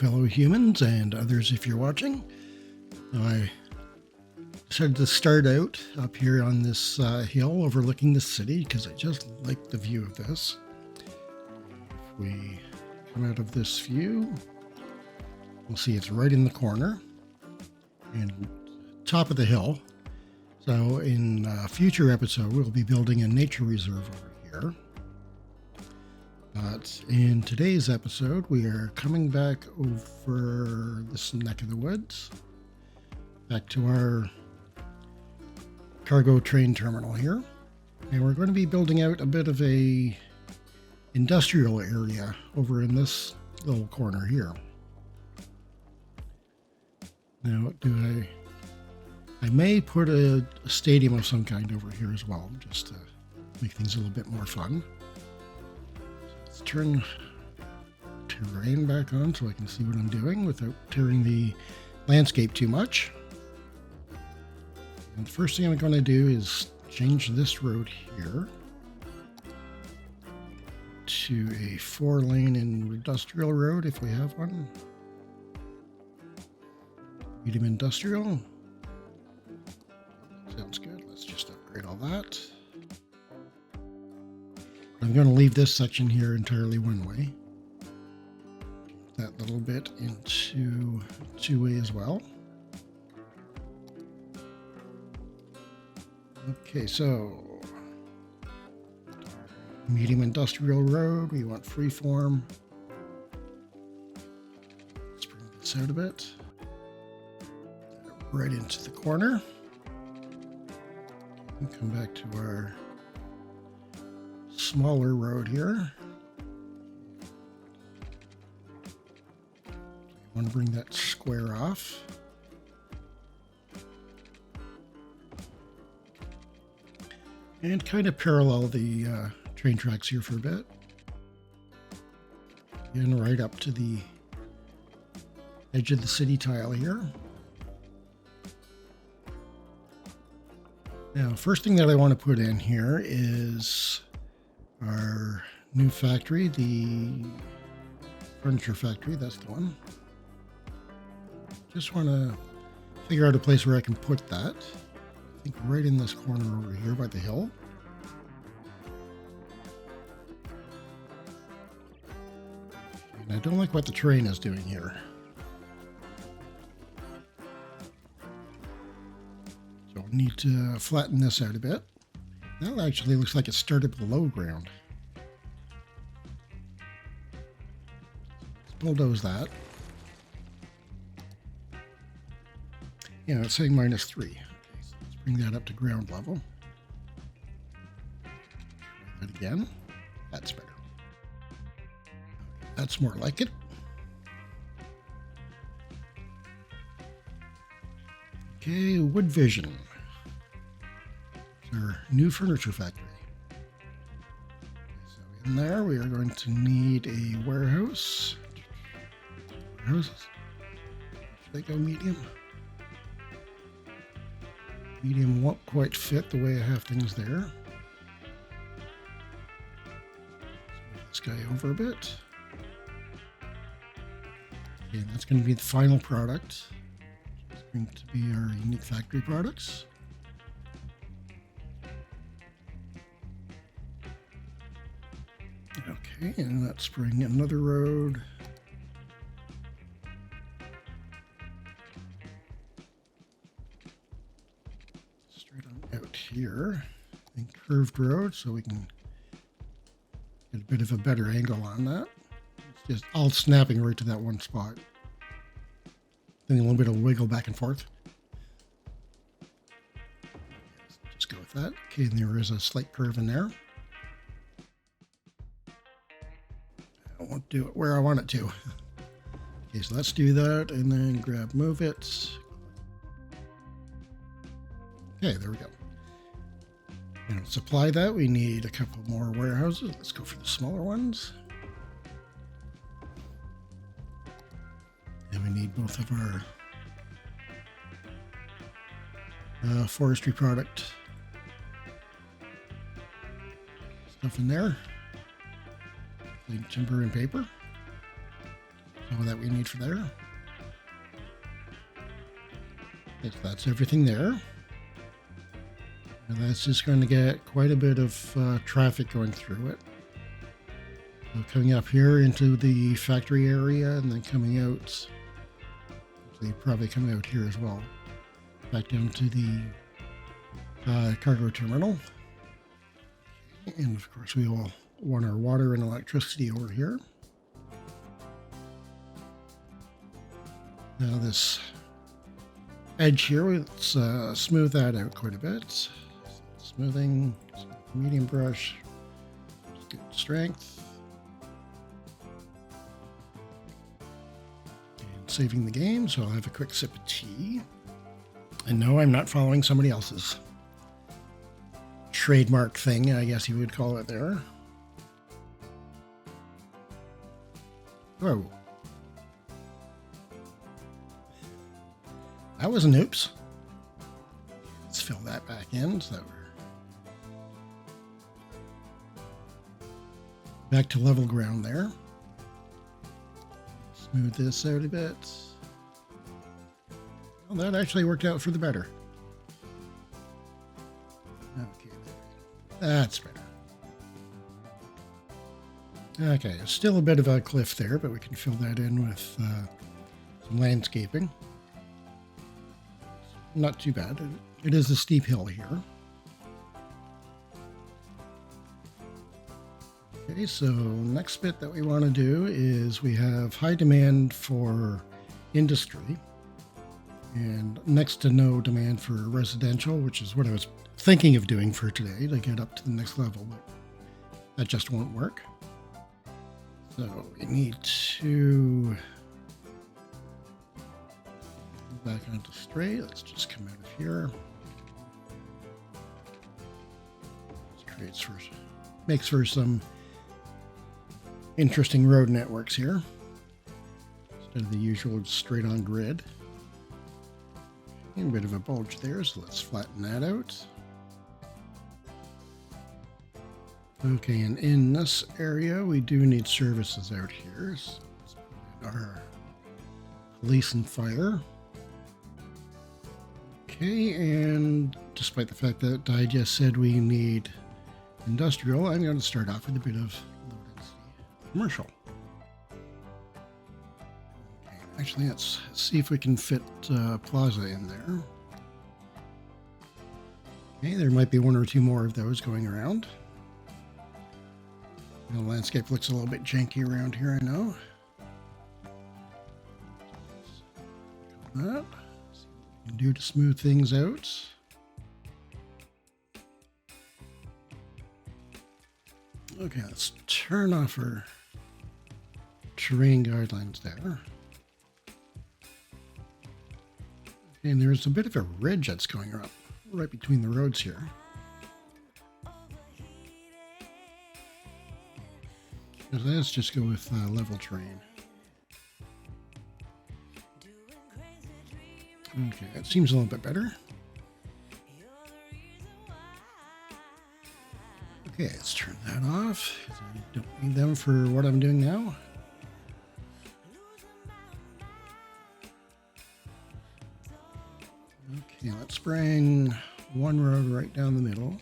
fellow humans and others if you're watching. I decided to start out up here on this hill overlooking the city because I just like the view of this. If we come out of this view, we'll see it's right in the corner and top of the hill. So in a future episode, we'll be building a nature reserve over here. But in today's episode, we are coming back over this neck of the woods, back to our cargo train terminal here. And we're going to be building out a bit of a industrial area over in this little corner here. Now, I may put a stadium of some kind over here as well, just to make things a little bit more fun. Let's turn terrain back on so I can see what I'm doing without tearing the landscape too much. And the first thing I'm going to do is change this road here to a 4-lane industrial road if we have one. Medium industrial. Sounds good. Let's just upgrade all that. I'm going to leave this section here entirely one way. That little bit into two-way as well. Okay, so medium industrial road, we want freeform. Let's bring this out a bit. Right into the corner. And come back to our smaller road here. I want to bring that square off. And kind of parallel the train tracks here for a bit. And right up to the edge of the city tile here. Now, first thing that I want to put in here is our new factory, the furniture factory. That's the one. Just want to figure out a place where I can put that. I think right in this corner over here by the hill. And I don't like what the terrain is doing here. So I need to flatten this out a bit. That actually looks like it started below ground. Let's bulldoze that. Yeah, it's saying -3. Okay, so let's bring that up to ground level. Try that again. That's better. That's more like it. Okay, Wood Vision. It's our new furniture factory. So in there, we are going to need a warehouse. Warehouses. Should I go medium? Medium won't quite fit the way I have things there. Let's move this guy over a bit. Okay, that's going to be the final product. It's going to be our unique factory products. Okay, and let's bring another road. Straight on out here. And curved road so we can get a bit of a better angle on that. It's just all snapping right to that one spot. Then a little bit of wiggle back and forth. Just go with that. Okay, and there is a slight curve in there. I won't do it where I want it to. Okay, so let's do that and then grab move it. Okay, there we go. And to supply that, we need a couple more warehouses. Let's go for the smaller ones. And we need both of our forestry product stuff in there. Like timber and paper. all that we need for there. I think that's everything there. And that's just going to get quite a bit of traffic going through it. So coming up here into the factory area and then coming out, so they probably come out here as well, back down to the cargo terminal. And of course we will want our water and electricity over here. Now this edge here, let's smooth that out quite a bit. Smoothing, medium brush, good strength. And saving the game, so I'll have a quick sip of tea. And no, I'm not following somebody else's trademark thing, I guess you would call it there. Whoa. That was an oops. Let's fill that back in so that we're back to level ground there. Smooth this out a bit. Well, that actually worked out for the better. Okay, that's better. Okay, still a bit of a cliff there, but we can fill that in with some landscaping. Not too bad. It is a steep hill here. Okay, so next bit that we want to do is we have high demand for industry and next to no demand for residential, which is what I was thinking of doing for today to get up to the next level, but that just won't work. So we need to go back onto straight. Let's just come out of here. Makes for some interesting road networks here instead of the usual straight on grid. And a bit of a bulge there, so let's flatten that out. Okay, and in this area we do need services out here. So let's put in our police and fire. Okay, and despite the fact that I just said we need industrial, I'm going to start off with a bit of low density commercial. Okay, actually, let's see if we can fit Plaza in there. Okay, there might be one or two more of those going around. The landscape looks a little bit janky around here, I know. That. See what we can do to smooth things out. Okay, let's turn off our terrain guidelines there. And there's a bit of a ridge that's going up right between the roads here. So let's just go with level terrain. Okay, that seems a little bit better. Okay, let's turn that off. I don't need them for what I'm doing now. Okay, let's bring one road right down the middle.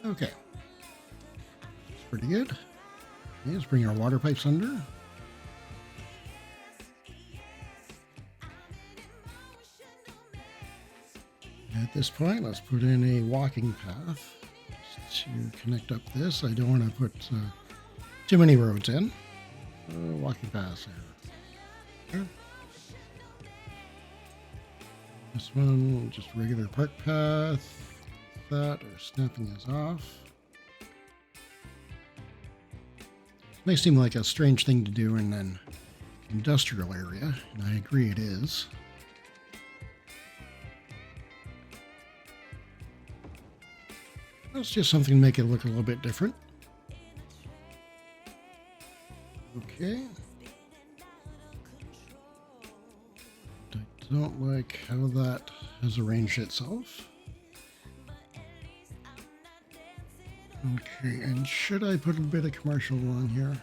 Okay, that's pretty good. Okay, let's bring our water pipes under. At this point, let's put in a walking path just to connect up this. I don't want to put too many roads in. Walking paths there. This one, just regular park path. That or snapping is off. May seem like a strange thing to do in an industrial area, and I agree it is. That's just something to make it look a little bit different. Okay. I don't like how that has arranged itself. Okay, and should I put a bit of commercial on here?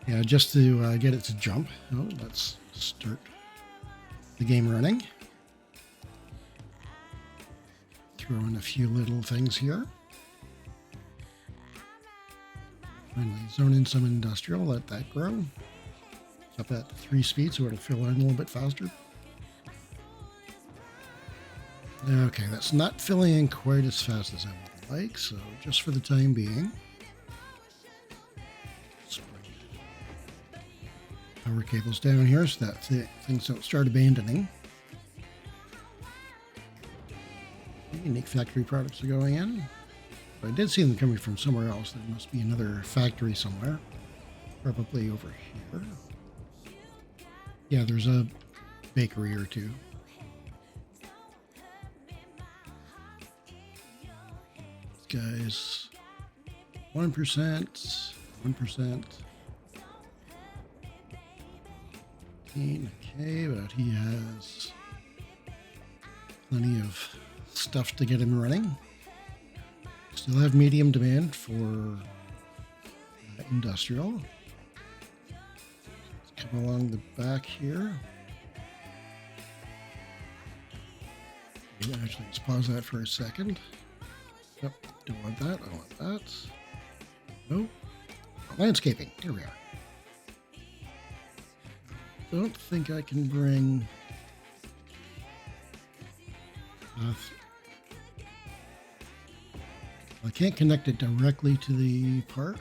Yeah, just to get it to jump. Oh, let's start the game running. Throw in a few little things here. Finally, zone in some industrial, let that grow. It's up at 3 speed, so it'll fill in a little bit faster. Okay, that's not filling in quite as fast as I would like, so just for the time being, power cables down here so that things don't start abandoning. Unique factory products are going in. But I did see them coming from somewhere else. There must be another factory somewhere. Probably over here. Yeah, there's a bakery or two. These guys, 1%, 1%. Okay, but he has plenty of stuff to get him running. Still have medium demand for industrial. Let's come along the back here. Actually, let's pause that for a second. Yep, don't want that. I want that. Nope. Landscaping. Here we are. Don't think I can bring I can't connect it directly to the park.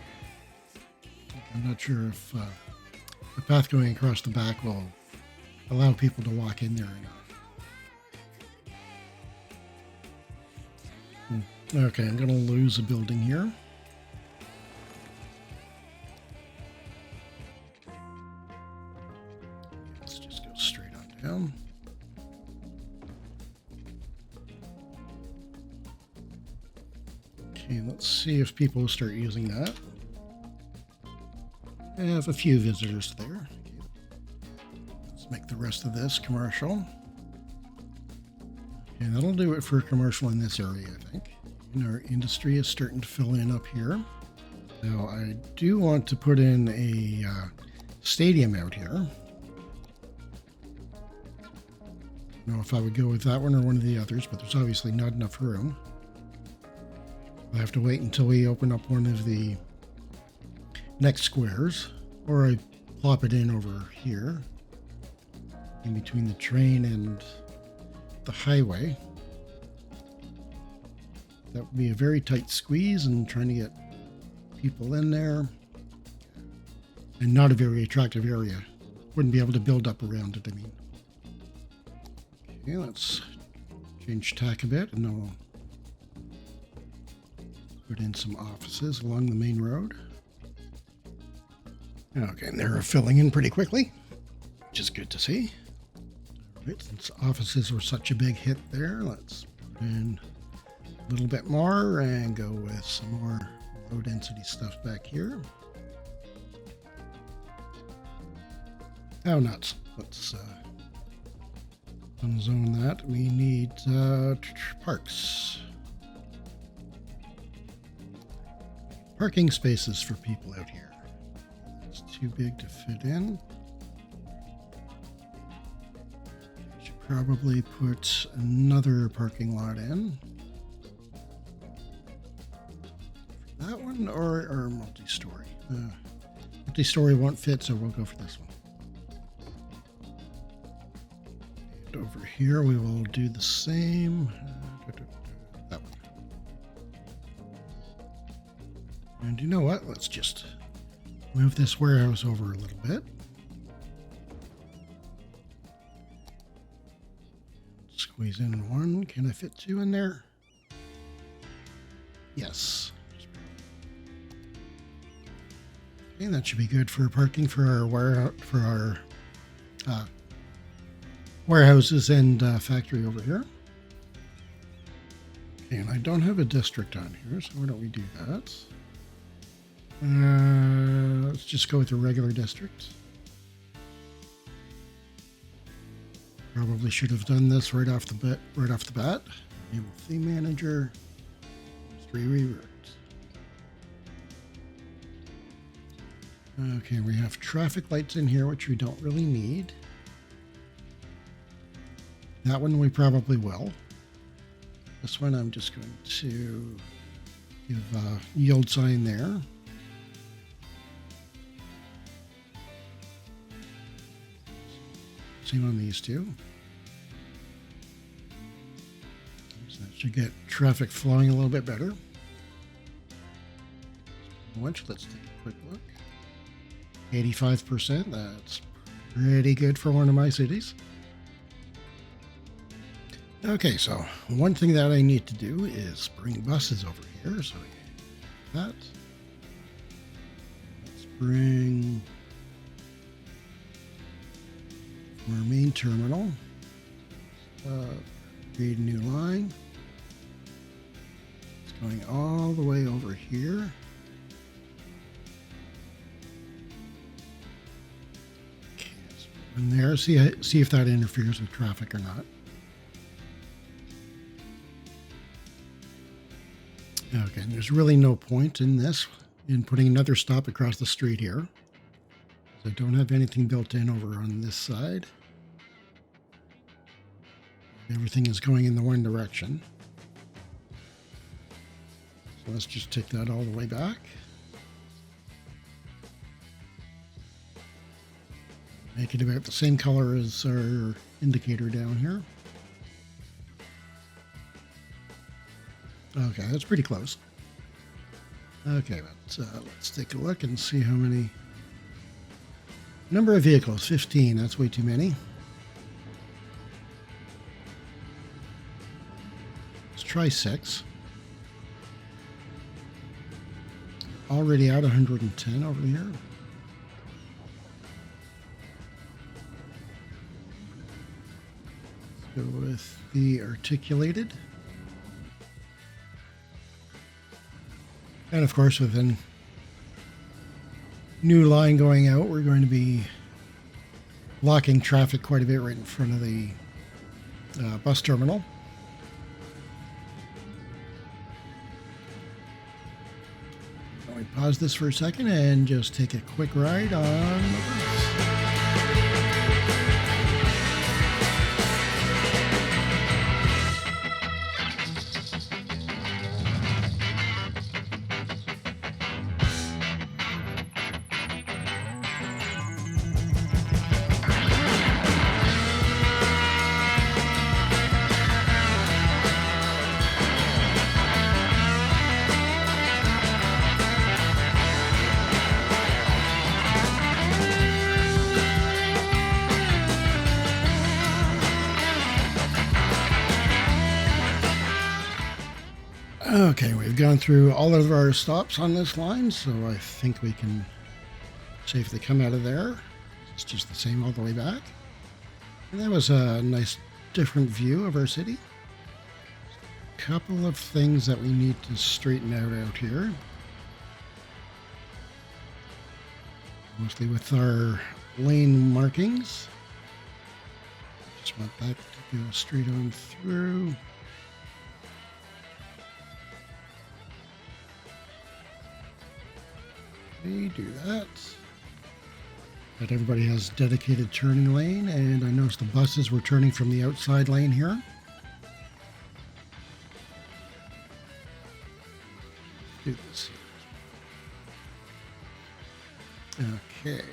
I'm not sure if the path going across the back will allow people to walk in there or not. Okay, I'm going to lose a building here. Let's just go straight on down. Okay, let's see if people start using that. I have a few visitors there. Let's make the rest of this commercial. And that'll do it for commercial in this area, I think. And our industry is starting to fill in up here. Now, I do want to put in a stadium out here. I don't know if I would go with that one or one of the others, but there's obviously not enough room. I'll have to wait until we open up one of the next squares, or I plop it in over here in between the train and the highway. That would be a very tight squeeze and trying to get people in there, and not a very attractive area. Wouldn't be able to build up around it, I mean. Okay, let's change tack a bit and then we'll put in some offices along the main road. Okay, and they're filling in pretty quickly, which is good to see. All right, since offices were such a big hit there, let's put in a little bit more and go with some more low density stuff back here. Oh, nuts. Let's unzone that. We need parks. Parking spaces for people out here. It's too big to fit in. Should probably put another parking lot in. For that one or multi-story. Multi-story won't fit, so we'll go for this one. And over here we will do the same. That one. And you know what? Let's just move this warehouse over a little bit. Squeeze in one. Can I fit two in there? Yes. Okay, that should be good for parking for our warehouses and factory over here. Okay, and I don't have a district on here, so why don't we do that? Let's just go with the regular district. Probably should have done this right off the bat. Enable theme manager. Industry revert. Okay, we have traffic lights in here, which we don't really need. That one we probably will. This one I'm just going to give a yield sign there. Same on these two. So that should get traffic flowing a little bit better. Let's take a quick look. 85%, that's pretty good for one of my cities. Okay, so one thing that I need to do is bring buses over here. So that. Let's bring our main terminal. Create a new line. It's going all the way over here. Okay, so in there, see if that interferes with traffic or not. Okay, and there's really no point in this, in putting another stop across the street here. So I don't have anything built in over on this side. Everything is going in the one direction. So let's just take that all the way back. Make it about the same color as our indicator down here. Okay, that's pretty close. Okay, let's take a look and see how many. Number of vehicles, 15. That's way too many. Let's try 6. Already at 110 over here. Let's go with the articulated. And of course, with a new line going out, we're going to be blocking traffic quite a bit right in front of the bus terminal. Let me pause this for a second and just take a quick ride on the bus. Okay, we've gone through all of our stops on this line, so I think we can safely come out of there. It's just the same all the way back. And that was a nice different view of our city. Couple of things that we need to straighten out here. Mostly with our lane markings. Just want that to go straight on through. Okay, do that. But everybody has dedicated turning lane, and I noticed the buses were turning from the outside lane here. Do this here. Okay.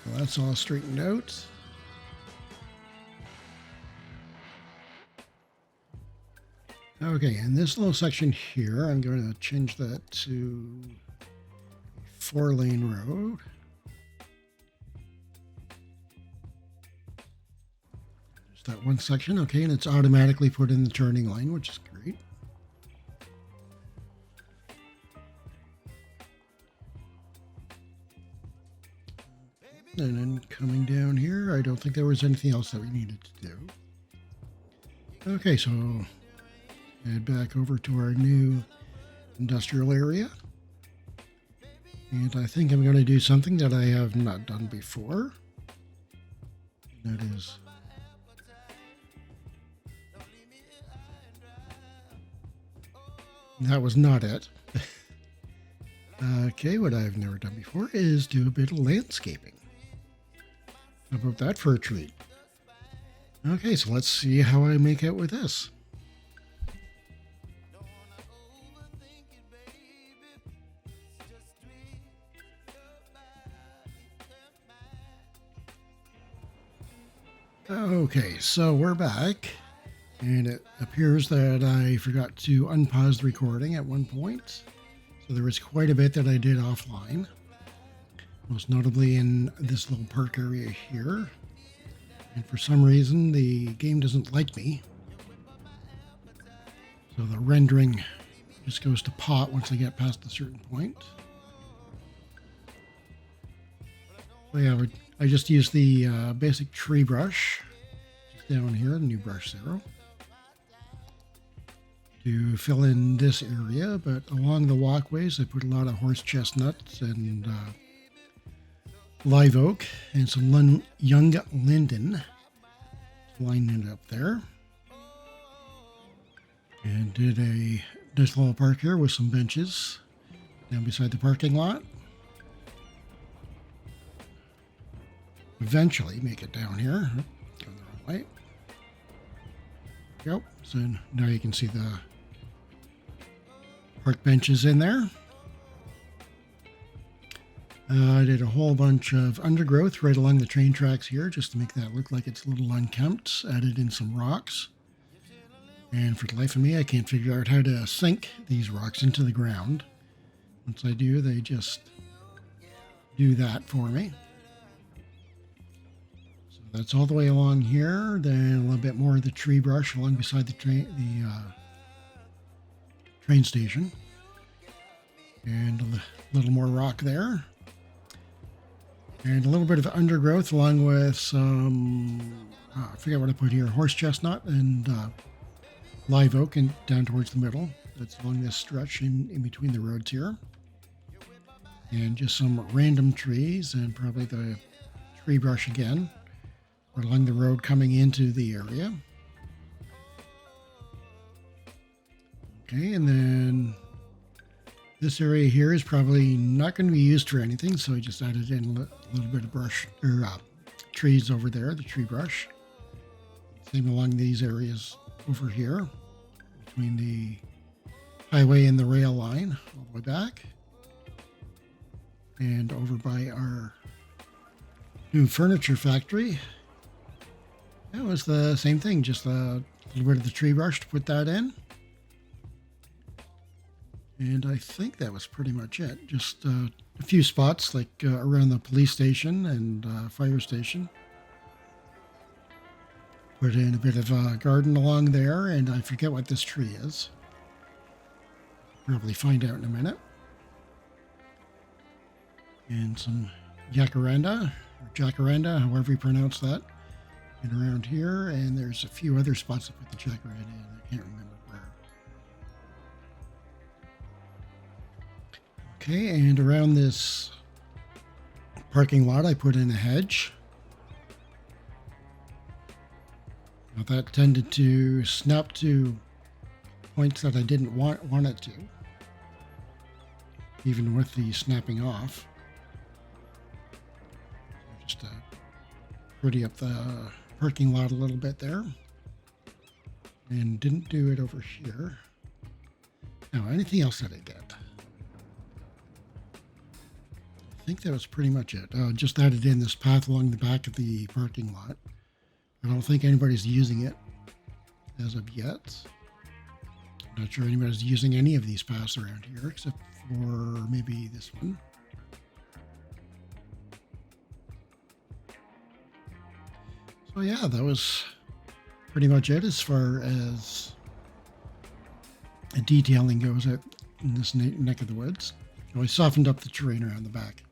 So that's all straightened out. Okay, and this little section here, I'm going to change that to 4-lane road. Just that one section, okay, and it's automatically put in the turning lane, which is great. And then coming down here, I don't think there was anything else that we needed to do. Okay, so head back over to our new industrial area. And I think I'm going to do something that I have not done before. That is that was not it. Okay, what I've never done before is do a bit of landscaping. How about that for a treat? Okay, so let's see how I make out with this. Okay, so we're back, and it appears that I forgot to unpause the recording at one point. So there was quite a bit that I did offline, most notably in this little park area here. And for some reason, the game doesn't like me. So the rendering just goes to pot once I get past a certain point. So yeah, I just used the basic tree brush just down here, the new brush 0, to fill in this area. But along the walkways, I put a lot of horse chestnuts and live oak and some young linden, lining it up there. And did a nice little park here with some benches down beside the parking lot. Eventually make it down here. Going the wrong way. Yep. So now you can see the park benches in there. I did a whole bunch of undergrowth right along the train tracks here just to make that look like it's a little unkempt. Added in some rocks. And for the life of me, I can't figure out how to sink these rocks into the ground. Once I do, they just do that for me. So that's all the way along here. Then a little bit more of the tree brush along beside the train station. And a little more rock there. And a little bit of undergrowth along with some, I forget what I put here, horse chestnut and live oak and down towards the middle. That's along this stretch in between the roads here. And just some random trees and probably the tree brush again right along the road coming into the area. Okay, and then this area here is probably not going to be used for anything, so I just added in a little bit of brush or trees over there, the tree brush. Same along these areas over here between the highway and the rail line all the way back. And over by our new furniture factory. That was the same thing, just a little bit of the tree brush to put that in. And I think that was pretty much it. Just a few spots like around the police station and fire station. Put in a bit of a garden along there, and I forget what this tree is. Probably find out in a minute. And some jacaranda, or jacaranda, however you pronounce that, and around here. And there's a few other spots to put the jacaranda in. I can't remember where. Okay, and around this parking lot, I put in a hedge. Now that tended to snap to points that I didn't want it to, even with the snapping off. Just to pretty up the parking lot a little bit there. And didn't do it over here. Now, anything else that I did? I think that was pretty much it. Just added in this path along the back of the parking lot. I don't think anybody's using it as of yet. Not sure anybody's using any of these paths around here except for maybe this one. So yeah, that was pretty much it as far as detailing goes out in this neck of the woods. So I softened up the terrain around the back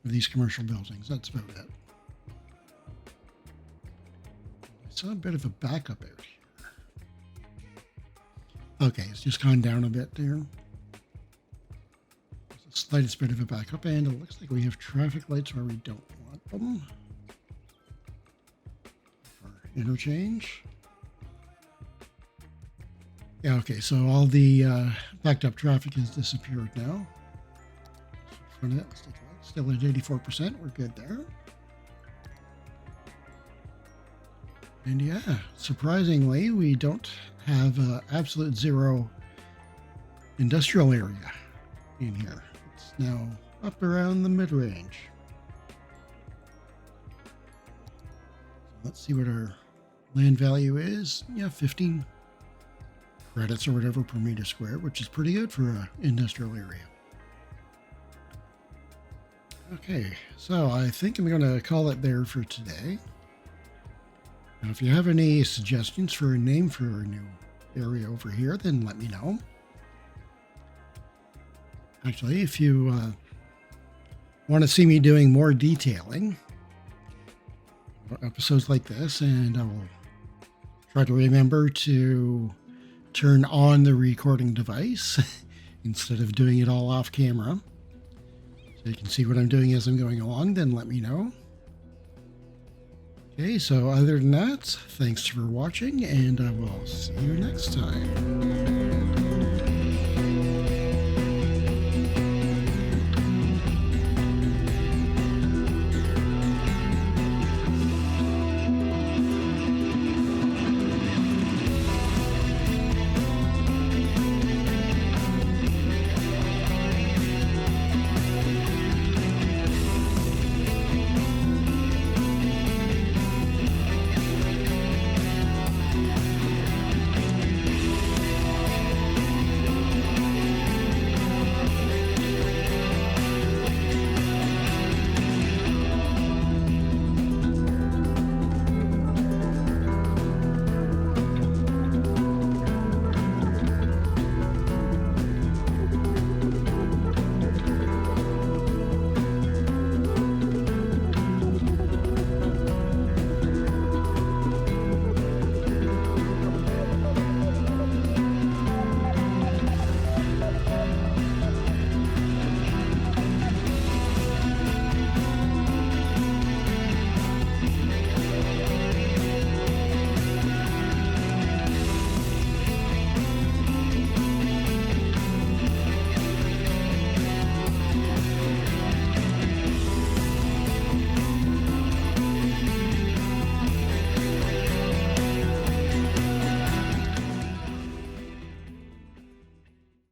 of these commercial buildings. That's about it. I saw a bit of a backup out here. Okay, it's just gone down a bit there. There's the slightest bit of a backup, and it looks like we have traffic lights where we don't want them. For interchange. Yeah, okay, so all the backed up traffic has disappeared now. Let's take a look. Still at 84%. We're good there. And yeah, surprisingly, we don't have absolute zero industrial area in here. It's now up around the mid-range. So let's see what our land value is. Yeah, 15 credits or whatever per meter square, which is pretty good for an industrial area. Okay, so I think I'm going to call it there for today. Now, if you have any suggestions for a name for our new area over here, then let me know. Actually, if you want to see me doing more detailing, episodes like this, and I will try to remember to turn on the recording device instead of doing it all off camera, so you can see what I'm doing as I'm going along, then let me know. Okay, so other than that, thanks for watching, and I will see you next time.